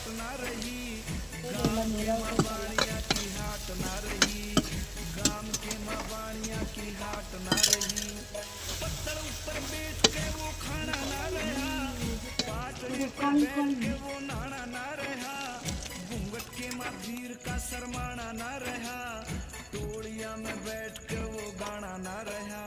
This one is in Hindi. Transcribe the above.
हाट ना रही, गाम के मवानिया की हाट ना रही, गाम के मवानिया की हाट ना रही। पत्थर ऊपर बैठ के वो खाना ना रहा, पाटड़ी पे बैठ के वो नाना ना रहा, घूंघट के माधीर का शरमाना ना रहा, टोलिया में बैठ के वो गाना ना रहा।